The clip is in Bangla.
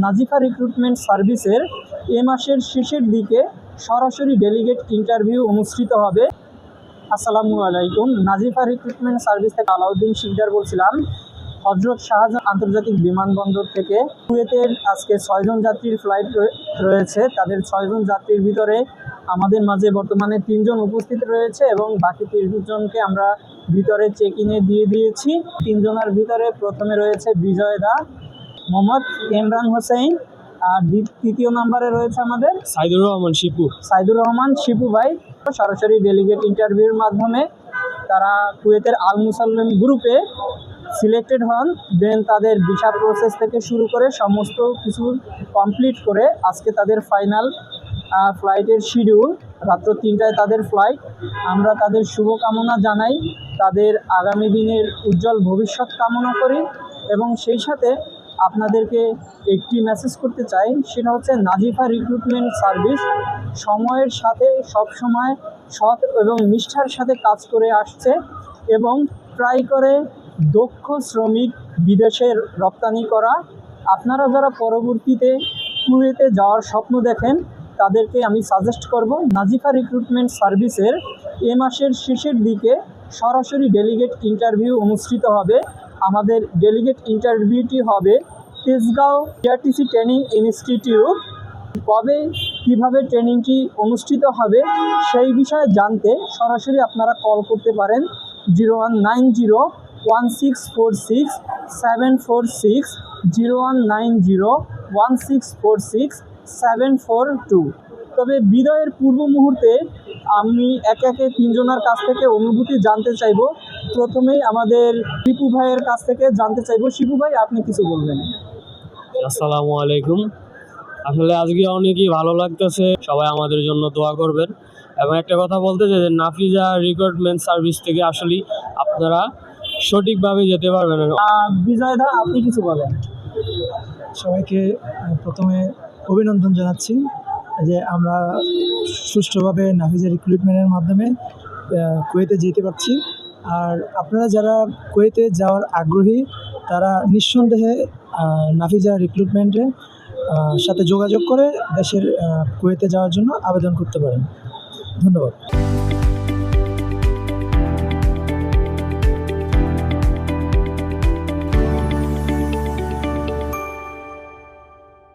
নাজিফা রিক্রুটমেন্ট সার্ভিসের এ মাসের শেষের দিকে সরাসরি ডেলিগেট ইন্টারভিউ অনুষ্ঠিত হবে। আসসালামু আলাইকুম। নাজিফা রিক্রুটমেন্ট সার্ভিস থেকে আলাউদ্দিন শিকদার বলছিলাম। হজরত শাহজাহান আন্তর্জাতিক বিমানবন্দর থেকে কুয়েতের আজকে 6 জন যাত্রীর ফ্লাইট রয়েছে। তাদের 6 জন যাত্রীর ভিতরে আমাদের মাঝে বর্তমানে 3 জন উপস্থিত রয়েছে এবং বাকি 3 জনকে আমরা ভিতরে চেক ইনে দিয়ে দিয়েছি। 3 জনের ভিতরে প্রথমে রয়েছে বিজয় দা, মোহাম্মদ ইমরান হোসেন, আর তৃতীয় নম্বরে রয়েছে আমাদের সাইদুর রহমান শিপু ভাই। সরাসরি ডেলিগেট ইন্টারভিউর মাধ্যমে তারা কুয়েতের আল মুসাল্লিম গ্রুপে সিলেক্টেড হন। দেন তাদের ভিসা প্রসেস থেকে শুরু করে সমস্ত কিছু কমপ্লিট করে আজকে তাদের ফাইনাল ফ্লাইটের শিডিউল রাত্র 3টায় তাদের ফ্লাইট। আমরা তাদের শুভকামনা জানাই, তাদের আগামী দিনের উজ্জ্বল ভবিষ্যৎ কামনা করি এবং সেই সাথে আপনাদেরকে একটি মেসেজ করতে চাই, সেটা হচ্ছে নাজিফা রিক্রুটমেন্ট সার্ভিস সময়ের সাথে সবসময় সৎ এবং নিষ্ঠার সাথে কাজ করে আসছে এবং ট্রাই করে দক্ষ শ্রমিক বিদেশে রপ্তানি করা। আপনারা যারা পরবর্তীতে কুয়েতে যাওয়ার স্বপ্ন দেখেন তাদেরকে আমি সাজেস্ট করব, নাজিফা রিক্রুটমেন্ট সার্ভিসের এ মাসের শেষের দিকে সরাসরি ডেলিগেট ইন্টারভিউ অনুষ্ঠিত হবে। আমাদের ডেলিগেট ইন্টারভিউটি হবে তেজগাঁও টিআরটিসি ট্রেনিং ইনস্টিটিউট। কবে কিভাবে ট্রেনিংটি অনুষ্ঠিত হবে সেই বিষয়ে জানতে সরাসরি আপনারা কল করতে পারেন 019016467746, 019016467742। তবে বিদায়ের পূর্ব মুহূর্তে আমি একে একে 3 জনের কাছ থেকে অনুভূতি জানতে চাইব। প্রথমেই আমাদের শিপু ভাইয়ের কাছ থেকে জানতে চাইব। শিপু ভাই, আপনি কিছু বলবেন? আসসালামু আলাইকুম। আসলে আজকে অনেকই ভালো লাগতেছে, সবাই আমাদের জন্য দোয়া করবেন। এবং একটা কথা বলতে চাই যে নাফিজা রিক্রুটমেন্ট সার্ভিস থেকে আসলে আপনারা সঠিকভাবে যেতে পারবেন। বিজয় দা, আপনি কিছু বলেন? সবাইকে প্রথমে অভিনন্দন জানাচ্ছি যে আমরা সুষ্ঠুভাবে নাফিজা রিক্রুটমেন্টের মাধ্যমে কুয়েতে যেতে পারছি। আর আপনারা যারা কুয়েতে যাওয়ার আগ্রহী তারা নিঃসন্দেহে নাফিজা রিক্রুটমেন্টের সাথে যোগাযোগ করে দেশের কুয়েতে যাওয়ার জন্য আবেদন করতে পারেন। ধন্যবাদ।